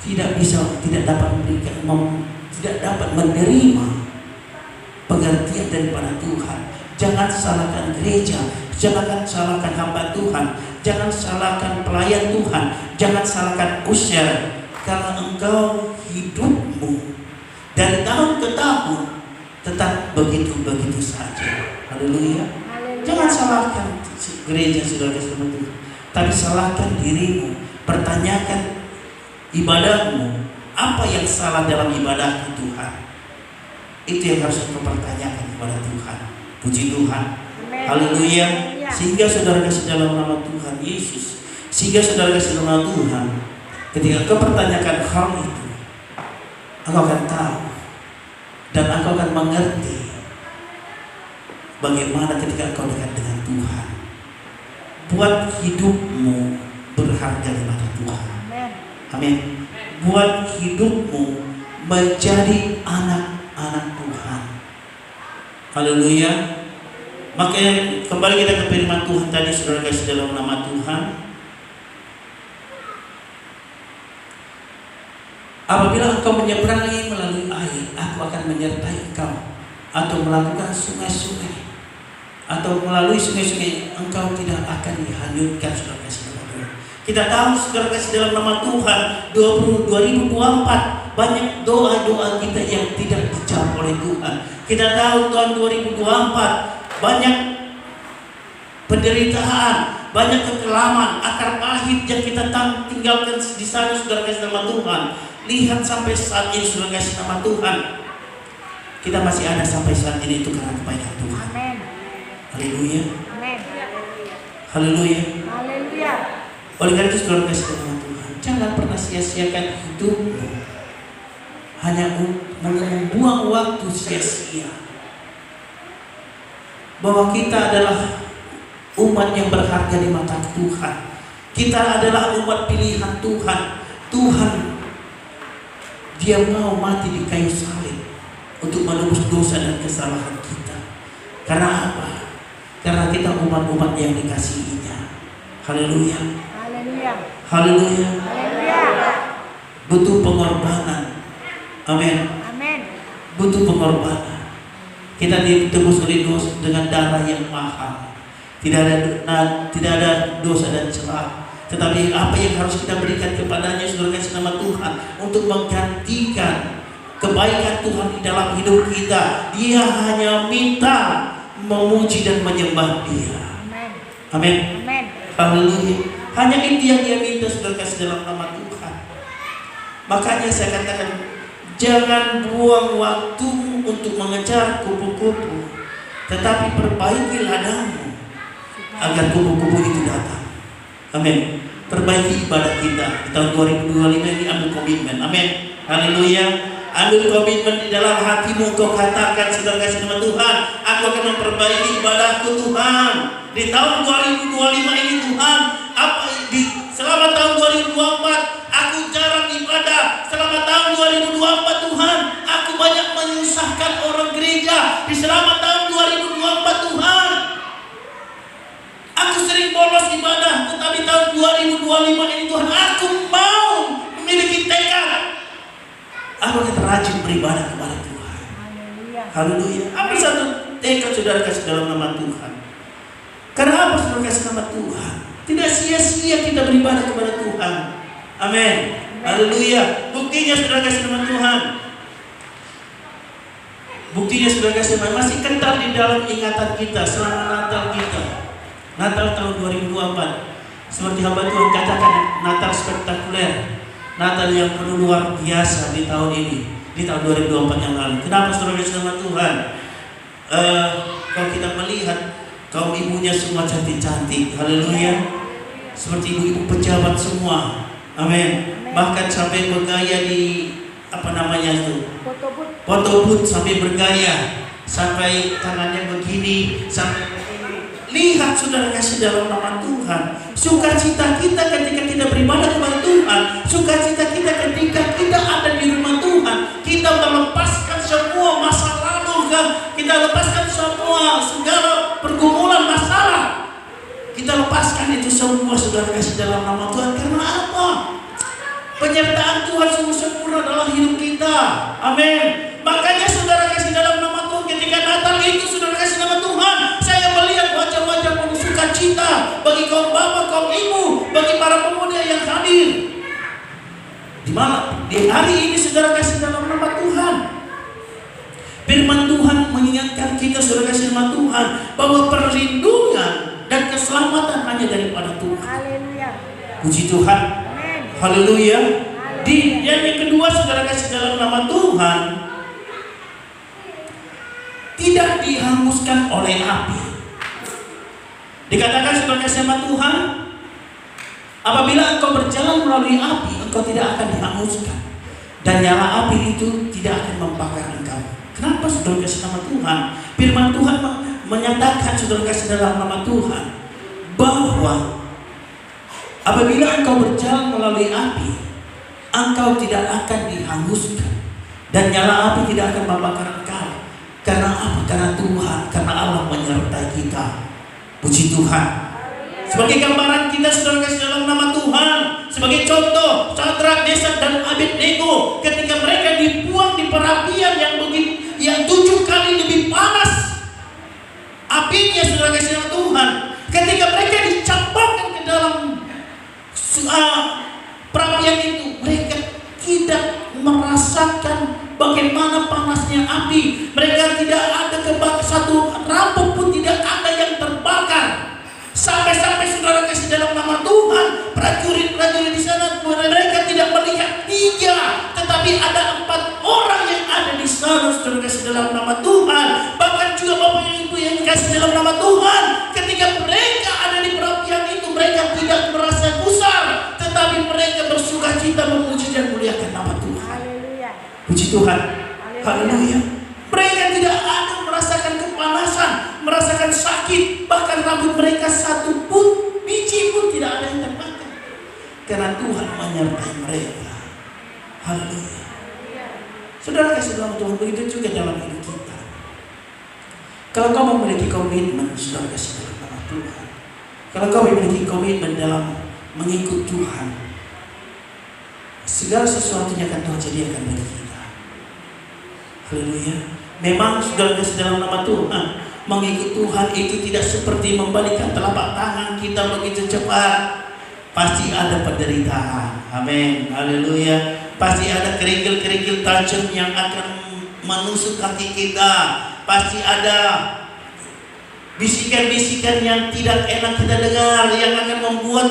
tidak dapat memberikan, tidak dapat menerima pengertian daripada Tuhan, jangan salahkan gereja, jangan salahkan hamba Tuhan, jangan salahkan pelayan Tuhan, jangan salahkan usher. Kalau engkau hidupmu dari tahun ke tahun tetap begitu-begitu saja. Haleluya. Jangan salahkan gereja, saudara sama Tuhan, tapi salahkan dirimu. Pertanyakan ibadahmu, apa yang salah dalam ibadah Tuhan? Itu yang harus kita pertanyakan kepada Tuhan. Puji Tuhan. Haleluya. Sehingga saudara kasih dalam nama Tuhan Yesus, sehingga saudara kasih dalam nama Tuhan, ketika kau pertanyakan hal itu, engkau akan tahu dan engkau akan mengerti bagaimana ketika engkau dekat dengan Tuhan. Buat hidupmu berharga di mata Tuhan. Amin. Buat hidupmu menjadi anak-anak Tuhan. Haleluya. Makanya kembali kita ke firman Tuhan tadi, saudara kasih dalam nama Tuhan. Apabila engkau menyeberangi melalui air, aku akan menyertai engkau. Atau melakukan sungai-sungai, atau melalui sungai-sungai, engkau tidak akan dihanyutkan, saudara kasih dalam Tuhan. Kita tahu, saudara kasih dalam nama Tuhan, 2024 banyak doa-doa kita yang tidak dijawab oleh Tuhan. Kita tahu tahun 2024 banyak penderitaan, banyak kekelaman, akar pahit yang kita tinggalkan di sana, saudara kasih nama Tuhan. Lihat sampai saat ini, saudara kasih nama Tuhan, kita masih ada sampai saat ini itu karena kebaikan Tuhan. Amin. Haleluya. Amin. Haleluya. Haleluya. Oleh karena itu, saudara kasih nama Tuhan, jangan pernah sia-siakan hidupmu hanya membuang waktu sia-sia. Bahwa kita adalah umat yang berharga di mata Tuhan. Kita adalah umat pilihan Tuhan. Tuhan, Dia mau mati di kayu salib untuk menebus dosa dan kesalahan kita. Karena apa? Karena kita umat-umat yang dikasihinya. Haleluya. Haleluya. Haleluya. Haleluya. Butuh pengorbanan. Amin. Amin. Butuh pengorbanan. Kita ditebus oleh dosa dengan darah yang mahal. Tidak ada dosa dan celah. Tetapi apa yang harus kita berikan kepadanya, saudara kasih nama Tuhan, untuk menggantikan kebaikan Tuhan di dalam hidup kita. Dia hanya minta memuji dan menyembah Dia. Amin. Amin. Haleluya. Hanya itu yang Dia minta, saudara kasih dalam nama Tuhan. Makanya saya katakan, jangan buang waktu untuk mengejar kupu-kupu, tetapi perbaiki ladangmu agar kupu-kupu itu datang. Amin. Perbaiki ibadah kita di tahun 2025 ini, ambil komitmen. Amin. Haleluya. Ambil komitmen di dalam hatimu, kau katakan, saudara kasih nama Tuhan, aku akan memperbaiki ibadahku Tuhan di tahun 2025 ini Tuhan. Selama tahun 2024 aku jarang ibadah. Selama tahun 2024 Tuhan, aku banyak menyusahkan orang gereja. Di selama tahun 2024 Tuhan, aku sering bolos ibadah. Tetapi tahun 2025 ini Tuhan, aku mau memiliki tekad. Aku akan rajin beribadah kepada Tuhan. Haleluya. Ambil satu tekad, saudara kasih dalam nama Tuhan. Karena apa, saudara kasih nama Tuhan? Tidak sia-sia kita beribadah kepada Tuhan. Amin. Haleluya. Buktinya, saudara kasih nama Tuhan. Buktinya, saudara kasih nama, masih kental di dalam ingatan kita selama Natal kita. Natal tahun 2024. Seperti hamba Tuhan katakan, Natal spektakuler. Natal yang penuh luar biasa di tahun ini, di tahun 2024 yang lalu. Kenapa, saudara kasih nama Tuhan? Kalau kita melihat kaum ibunya semua cantik-cantik. Haleluya. Seperti ibu-ibu pejabat semua. Amin. Bahkan sampai bergaya di foto booth sampai bergaya, sampai tangannya begini, sampai begini. Lihat, saudara kasih dalam nama Tuhan, sukacita kita ketika kita beribadah kepada Tuhan, sukacita kita ketika kita ada di rumah Tuhan, kita melepaskan semua masa lalu, kita lepaskan semua segala pergumulan masalah, kita lepaskan itu semua, saudara kasih dalam nama Tuhan. Karena apa? Penyertaan Tuhan sungguh sempurna dalam hidup kita. Amin. Makanya, saudara kasih dalam nama Tuhan, ketika Natal itu, saudara kasih nama Tuhan, saya melihat wajah-wajah penuh sukacita bagi kaum bapak, kaum ibu, bagi para pemuda yang hadir. Di mana? Di hari ini, saudara kasih dalam nama Tuhan. Firman Tuhan mengingatkan kita, saudara kasih nama Tuhan, bahwa perlindungan dan keselamatan hanya daripada Tuhan. Haleluya. Puji Tuhan. Amen. Haleluya. Yang kedua, saudara kasih dalam nama Tuhan, tidak dihanguskan oleh api. Dikatakan, saudara kasih nama Tuhan, apabila engkau berjalan melalui api, engkau tidak akan dihanguskan, dan nyala api itu tidak akan membakar engkau. Kenapa saudara kasih nama Tuhan? Firman Tuhan menyatakan saudara kasih dalam nama Tuhan bahwa apabila engkau berjalan melalui api, engkau tidak akan dihanguskan dan nyala api tidak akan membakar engkau. Karena apa? Karena Tuhan, karena Allah menyertai kita. Puji Tuhan. Sebagai gambaran kita saudara kasih dalam nama Tuhan. Sebagai contoh, Sadrak, Mesak dan Abednego ketika mereka dibuang di perapian yang 7 kali lebih panas apinya saudara kasih dalam Tuhan. Ketika mereka dicampakkan ke dalam perapian itu, mereka tidak merasakan bagaimana panasnya api. Mereka tidak ada satu rambut pun tidak ada yang terbakar. Sampai-sampai saudara kasih dalam nama Tuhan, prajurit-prajurit di sana mereka tidak melihat 3, tetapi ada 4 orang yang ada di sana saudara kasih dalam nama Tuhan. Bahkan juga Bapak yang Ibu yang kasih dalam nama Tuhan, ketika mereka ada di perapian itu, mereka tidak merasa gusar, tetapi mereka bersukacita memuji dan muliakan nama Tuhan. Puji Tuhan. Haleluya. Mereka tidak ada merasakan kepanasan, merasakan sakit, bahkan rambut mereka satu pun, biji pun tidak ada yang terbakar. Karena Tuhan menyertai mereka. Haleluya. Saudara kasih dalam Tuhan, begitu juga dalam hidup kita. Kalau kau memiliki komitmen, saudara kasih dalam nama Tuhan. Kalau kau memiliki komitmen dalam mengikut Tuhan, segala sesuatunya akan Tuhan jadikan bagi kita. Haleluya. Memang saudara kasih dalam nama Tuhan, mengikut Tuhan itu tidak seperti membalikkan telapak tangan kita begitu cepat. Pasti ada penderitaan. Amin. Haleluya. Pasti ada kerikil-kerikil tajam yang akan menusuk kaki kita. Pasti ada bisikan-bisikan yang tidak enak kita dengar, yang akan membuat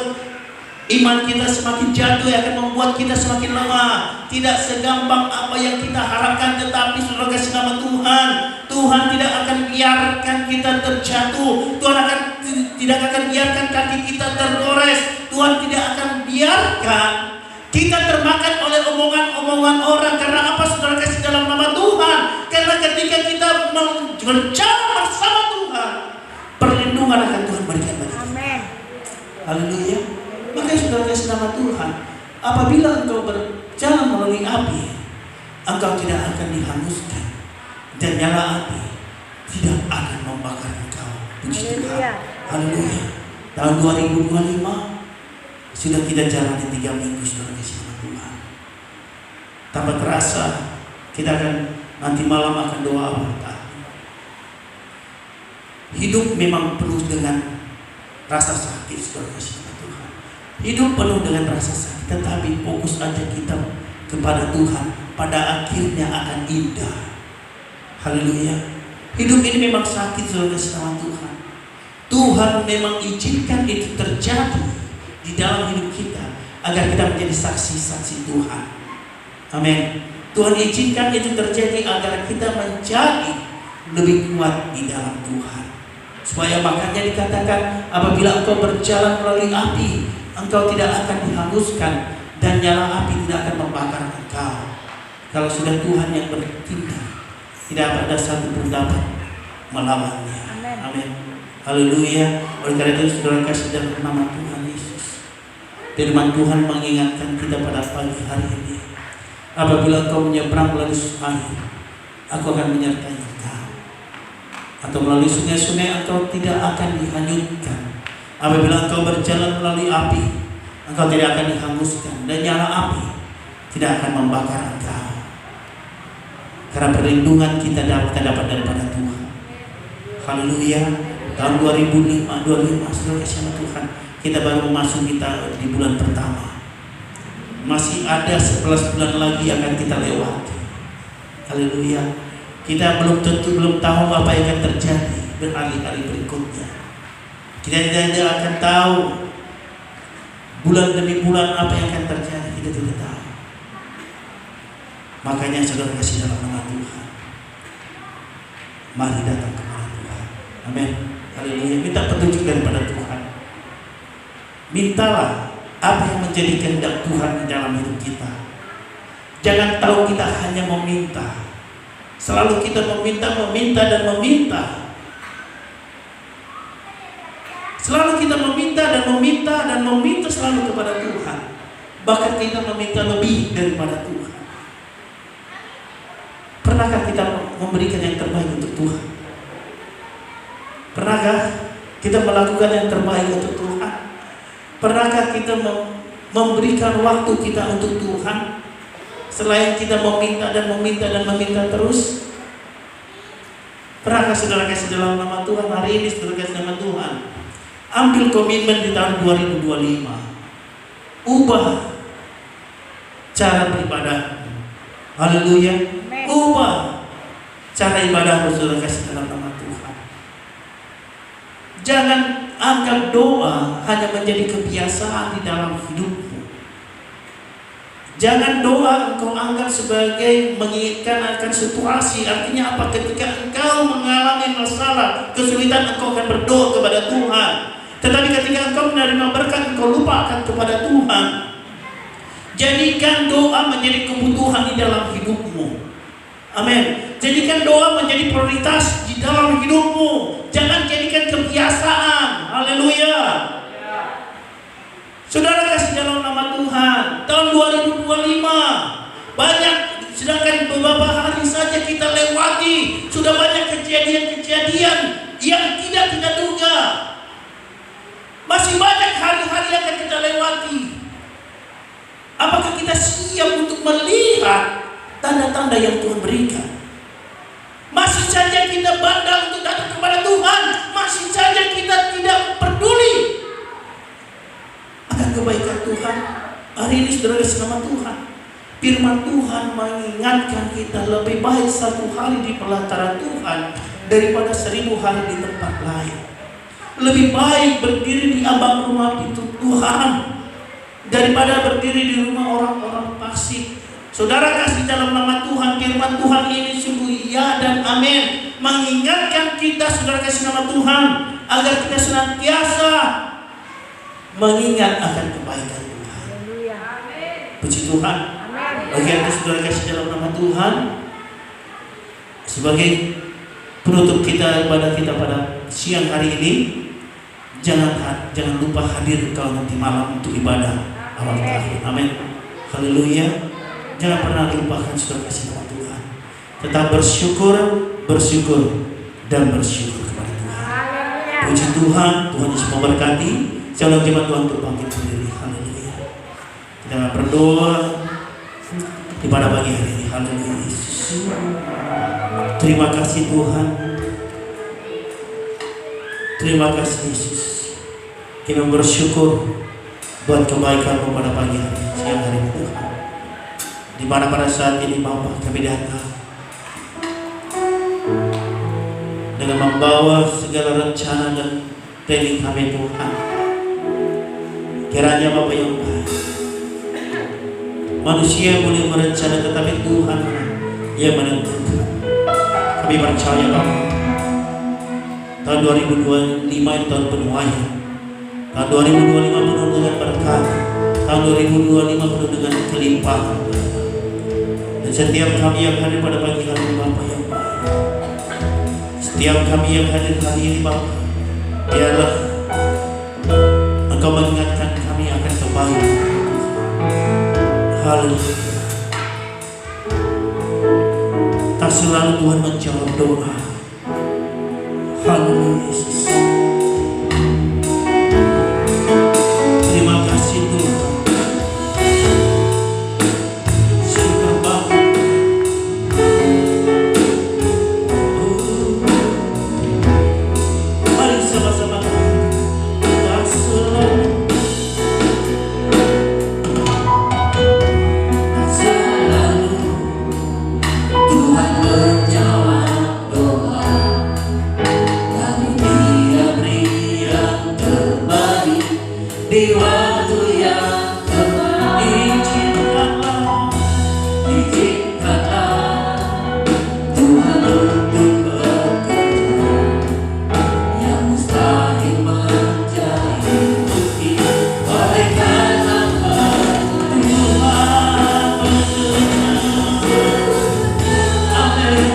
iman kita semakin jatuh, yang akan membuat kita semakin lemah. Tidak segampang apa yang kita harapkan. Tetapi saudara kasih nama Tuhan, Tuhan tidak akan biarkan kita terjatuh. Tuhan tidak akan biarkan kaki kita tergores. Tuhan tidak akan biarkan kita termakan oleh omongan-omongan orang. Karena apa saudara kasih dalam nama Tuhan? Karena ketika kita berjalan bersama Tuhan, perlindungan akan Tuhan berikan bagi kita. Amin. Haleluya. Makanya saudara kasih nama Tuhan, apabila engkau berjalan melalui api, engkau tidak akan dihanguskan dan nyala api tidak akan membakar engkau. Puji Tuhan. Haleluya. Tahun 2025 sudah kita jalani 3 minggu saudara kasih nama Tuhan. Tanpa terasa kita akan nanti malam akan doa awal tahun. Hidup memang penuh dengan rasa sakit saudara kasih nama Tuhan. Hidup penuh dengan rasa sakit, tetapi fokus aja kita kepada Tuhan, pada akhirnya akan indah. Haleluya. Hidup ini memang sakit saudara kasih nama Tuhan. Tuhan memang izinkan itu terjadi di dalam hidup kita agar kita menjadi saksi-saksi Tuhan. Amin. Tuhan izinkan itu terjadi agar kita menjadi lebih kuat di dalam Tuhan. Supaya makanya dikatakan, apabila engkau berjalan melalui api, engkau tidak akan dihanguskan dan nyala api tidak akan membakar engkau. Kalau sudah Tuhan yang bertindak, tidak ada satu pun dapat melawannya. Amin. Haleluya. Oleh karena itu saudara kasih dalam nama Tuhan Yesus, firman Tuhan mengingatkan kita pada pagi hari ini, apabila engkau menyeberang melalui air, aku akan menyertai engkau. Atau melalui sungai-sungai, engkau tidak akan dihanyutkan. Apabila engkau berjalan melalui api, engkau tidak akan dihanguskan dan nyala api tidak akan membakar engkau. Karena perlindungan kita dapat daripada Tuhan. Haleluya. Tahun 2025 saudara kasih Tuhan, kita baru masuk di bulan pertama. Masih ada 11 bulan lagi yang akan kita lewati. Haleluya. Kita belum tahu apa yang akan terjadi berhari-hari berikutnya. Kita tidak akan tahu bulan demi bulan apa yang akan terjadi. Kita tidak tahu. Makanya saudara kasih dalam nama Tuhan, mari datang kepada Tuhan. Amin. Haleluya. Minta petunjuk daripada Tuhan. Mintalah apa yang menjadi kehendak Tuhan di dalam hidup kita. Jangan tahu kita hanya meminta, Selalu kita meminta dan meminta. Selalu kita meminta dan meminta selalu kepada Tuhan. Bahkan kita meminta lebih daripada Tuhan. Pernahkah kita memberikan yang terbaik untuk Tuhan? Pernahkah kita melakukan yang terbaik untuk Tuhan? Pernahkah kita memberikan waktu kita untuk Tuhan? Selain kita meminta dan meminta terus. Pernahkah saudara kasih dalam nama Tuhan? Hari ini saudara kasih nama Tuhan, ambil komitmen di tahun 2025. Ubah cara beribadah. Haleluya. Ubah cara ibadah saudara kasih dalam nama Tuhan. Jangan anggap doa hanya menjadi kebiasaan di dalam hidupmu. Jangan doa engkau anggap sebagai mengingatkan akan situasi. Artinya apa? Ketika engkau mengalami masalah, kesulitan, engkau akan berdoa kepada Tuhan. Tetapi ketika engkau menerima berkat, engkau lupa akan kepada Tuhan. Jadikan doa menjadi kebutuhan di dalam hidupmu. Amin. Jadikan doa menjadi prioritas di dalam hidupmu. Jangan jadikan kebiasaan. Haleluya. Saudara kasih dalam nama Tuhan, tahun 2025 banyak, sedangkan beberapa hari saja kita lewati, sudah banyak kejadian-kejadian yang tidak kita duga. Masih banyak hari-hari yang akan kita lewati. Apakah kita siap untuk melihat tanda-tanda yang Tuhan berikan? Masih saja kita bandel untuk datang kepada Tuhan, masih saja kita tidak peduli akan kebaikan Tuhan. Hari ini saudara kasih nama Tuhan, firman Tuhan mengingatkan kita lebih baik satu hari di pelataran Tuhan daripada 1000 hari di tempat lain. Lebih baik berdiri di ambang rumah pintu Tuhan daripada berdiri di rumah orang-orang fasik. Saudara kasih dalam nama Tuhan, firman Tuhan ini sungguh ya dan amin, mengingatkan kita saudara kasih nama Tuhan agar kita senantiasa mengingat akan kebaikan Tuhan. Puji Tuhan. Bagi itu saudara kasih dalam nama Tuhan, sebagai penutup kita ibadah kita pada siang hari ini, jangan lupa hadir kalau nanti malam untuk ibadah awal tahun. Amin. Haleluya. Jangan pernah lupakan saudara kasih nama Tuhan. Tetap bersyukur dan bersyukur kepada Tuhan. Puji Tuhan. Tuhan Yesus memberkati. Shalom jemaat Tuhan untuk bangkit berdiri. Haleluya. Kita berdoa di pada pagi hari ini. Haleluya Yesus. Terima kasih Tuhan. Terima kasih Yesus. Kita bersyukur buat kebaikan-Mu pada pagi hari ini, siang hari ini Tuhan. Di mana pada saat ini Bapa kami datang dengan membawa segala rencana dan planning kami Tuhan. Kiranya Bapa yang baik, manusia boleh merencana tetapi Tuhan yang menentukan. Kami percaya Bapa, tahun 2025 itu tahun penuaian. Tahun 2025 penuh dengan berkat. Tahun 2025 penuh dengan kelimpahan. Dan setiap kami yang hadir pada pagi hari ini Bapa yang baik, setiap kami yang hadir hari ini Bapa, biarlah Engkau mengingatkan kami akan kebaikan. Haleluya. Tak selalu Tuhan menjawab doa. Haleluya Yesus. Terima kasih Tuhan. Syukur Bapa. Mari sama-sama tak selalu Tuhan menjawab doa. Tapi Dia beri yang terbaik di waktu yang tepat. Izinkanlah Tuhan untuk bekerja yang mustahil menjadi mungkin. Olehkan apa Tuhan bekerja. Amin.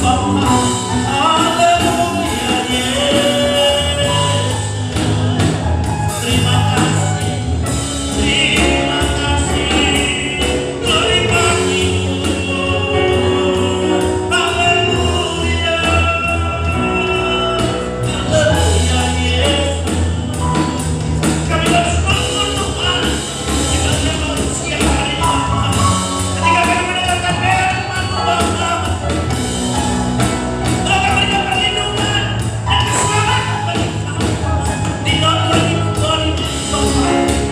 Bapa. Haleluya Yesus. Terima kasih. Terima kasih. Terima kasih. Haleluya. Haleluya Yesus. Kami bersyukur Tuhan. Kita manusia hari ini Bapa. Ketika kami mendengarkan firman-Mu Bapa, Engkau berikan perlindungan dan keselamatan bagi kami di tahun 2020 Bapa.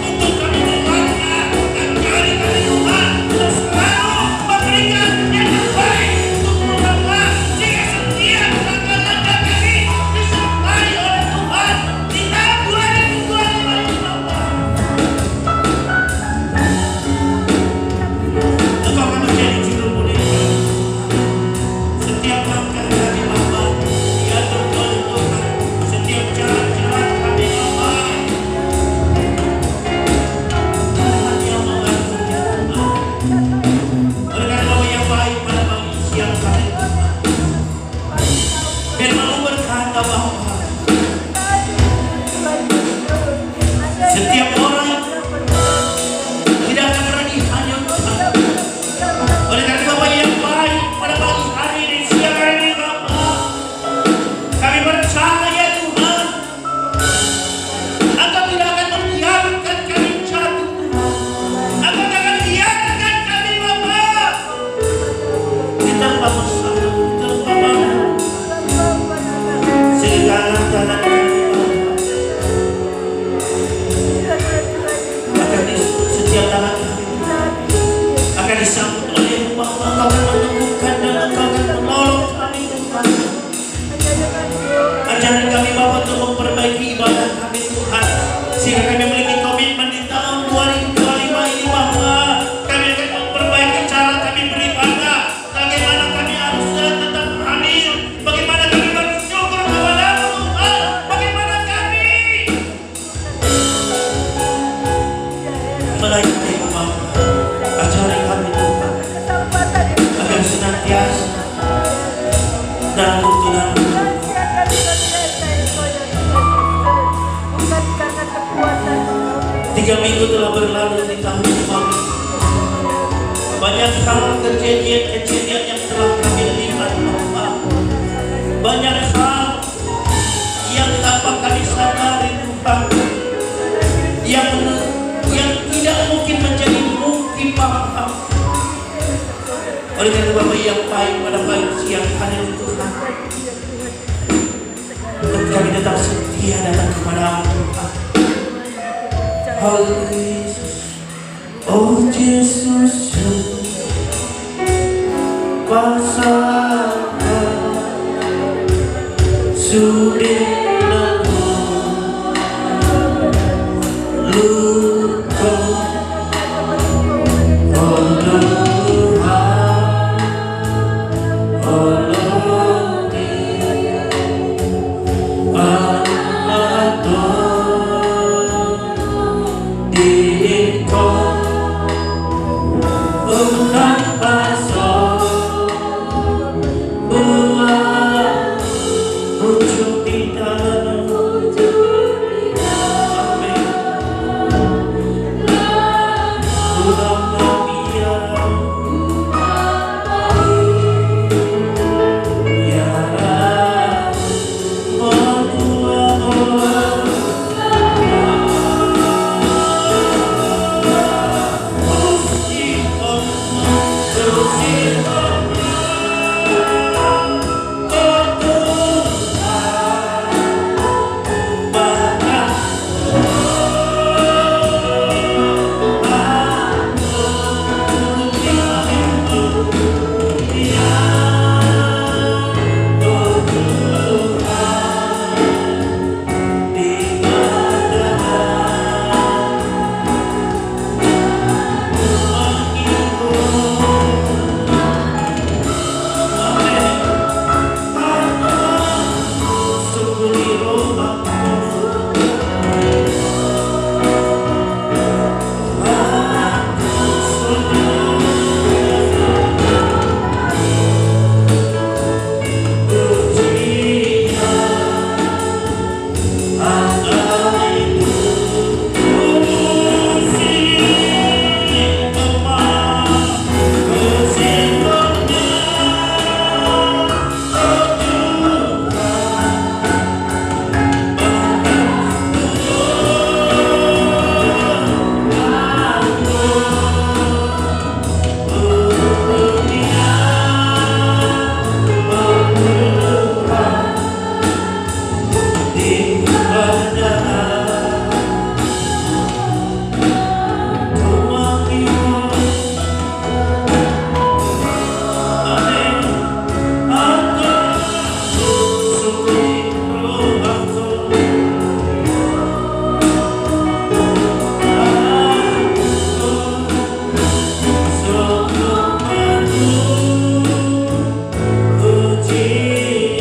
Untuk kami berlangkah dan cari-cari Tuhan untuk selalu memberikan yang terbaik untuk Bapa, sehingga setiap langkah-langkah kami disertai oleh Tuhan di tahun 2025 ini Bapa. Engkau akan menjadi juru boneka. Setiap langkah kami Bapa diatur oleh Tuhan. Setiap jalan-jalan kami Bapa, Tuhan yang mengatur Tuhan. Oleh karena Bapa yang baik pada pagi siang hari Tuhan, firman-Mu berkata Bapa, setiap orang tidak akan pernah dihanyutkan. Oleh karena Bapa yang baik pada pagi hari ini, siang hari ini Bapa, kami percaya Tuhan, Engkau tidak akan membiarkan kami jatuh Tuhan. Engkau tidak akan biarkan kami Bapa diterpa masalah, diterpa bahaya. Sehingga jalan kami Bapa akan di setiap tangan kami akan disambut oleh Bapa. Engkau akan meneguhkan dan Engkau akan menolong kami Tuhan. Ajari kami Bapa untuk memperbaiki ibadah kami Tuhan, sehingga kami memiliki komitmen di tahun 2025 ini Bapa. Kami akan memperbaiki cara kami beribadah, bagaimana kami harus tetap hadir, bagaimana kami bersyukur kepada-Mu Tuhan, bagaimana kami melayani-Mu Bapa. Ajari kami Tuhan agar senantiasa dalam tuntunan 3 minggu telah berlalu di tahun ini Bapa. Banyak hal kejadian-kejadian yang telah kami lihat Bapa. Banyak hal yang tanpa kami sadari Tuhan, yang tidak mungkin menjadi mungkin Bapa. Oleh karena Bapa yang baik pada pagi siang hari ini Tuhan, dan kami tetap setia datang kepada-Mu Tuhan. Haleluya. Oh Yesus, pasangkan sudah luka. Oh Tuhan, tolong anak Engkau bukan pasal buat wujud di dalam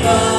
Tuhan.